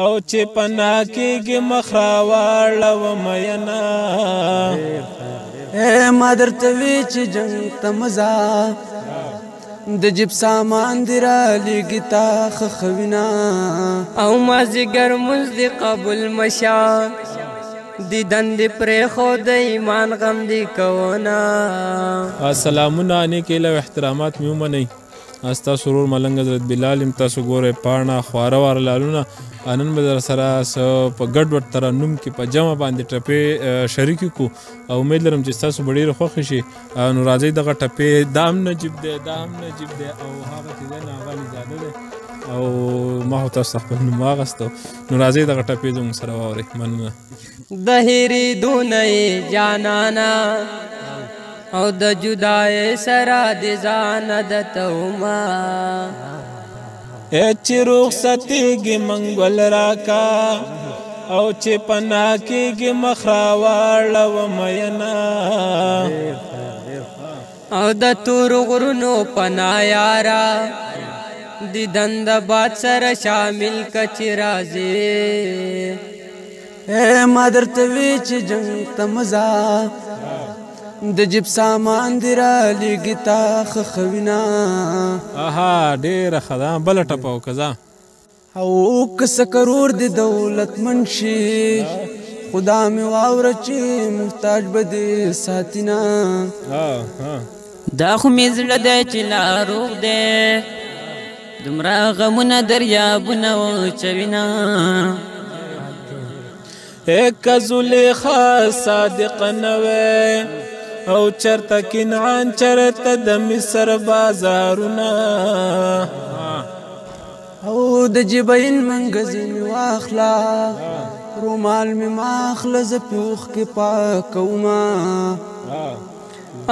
او چې پنا کېږي مخ راواړوه مینا ما درته وی چې جنګ ته مزه د جیب سامان دی رالیږي تا خخوینا او مازدیګر مونځ دې قبول مشه دیدن دې پرېښود ایمان غم دې کوونه سلامونه نیک هیله او احترامات مې ومنئ ستاسو ورور ملنګ حضرت بلال یم تاسو ګورئ پاڼه خواره واره لالونه نن به در سره په ګډوډ ترنم کې په جمع باندې ټپې شریکې کړو او امید لرم چې ستاسو به ډېرې خوښې شي نو راځئ دغه ټپې دا هم نجیب دی دا هم نجیب دی او هغه چې دی نو هغه علیزاده دی او ما خو تاسو ته خپل نوم واخیستو نو راځئ دغه ټپې زموږ سره واورئ مننه د هېرېدونه یې جانانه او د جدای سره د ځانه درته ومه چې رخصتېږي منګل راکا او چې پناه کېږي مخ راواړوه مینا او د تورو غرونو پناه یاره دیدن د باد سره شامل که چې راځې ما درته وی چې جنګ ته مزه د جیب سامان دی رالیږي تا خخوینا اها ډېره ښه ده بله ټپه وکړه او که څه کرور د دولتمند شي خدا مې واوره چې محتاج به دې ساتینه دا خو مې زړه دی چې ناروغ دی دومره غمونه دریابونه وچوینه که زلیخا صادق نه وی او چرته کنعان چرته د مصر بازارونه او د جبین منګزې مې واخله رومال مې ماخله زه پې اوښکې پاکومه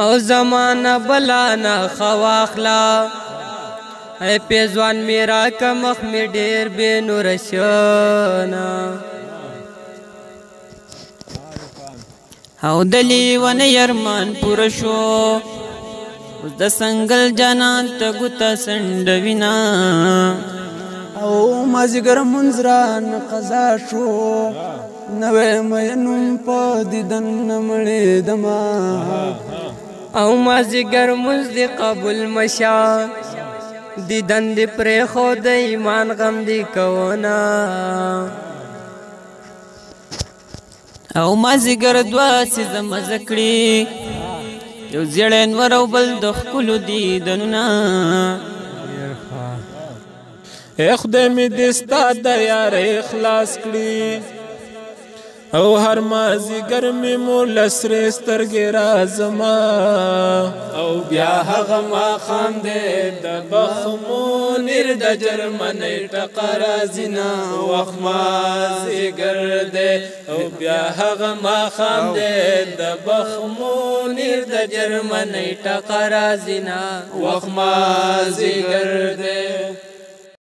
او زمانه بلا نه ښه واخله ای پیزوان مې راکه مخ مې ډېر بې نوره شونه او د لیونۍ ارمان پوره شو اوس د سنګل جانان ته ګوته سنډوینه او مازدیګر مونځ رانه قضا شو نوی مینوم په دیدن نه مړېدمه او مازدیګر مونځ دې قبول مشه دیدن دې پرېښود ایمان غم دې کوونه او مازدیګر دوه څیزه مزه کړي یو زیړی نور او بل د ښکلو دیدنونه خدای مې دې ستا د یارۍ خلاص کړي او هر مازدیګر مې مو له سرې سترګې رازما او بیا هغه ماښام دی د بخمونیر د جرمنۍ ټقه راځینه وخت مازدیګر دی او بیا هغه ماښام دی د بخمونیر د جرمنۍ ټقه راځینه وخت مازدیګر دی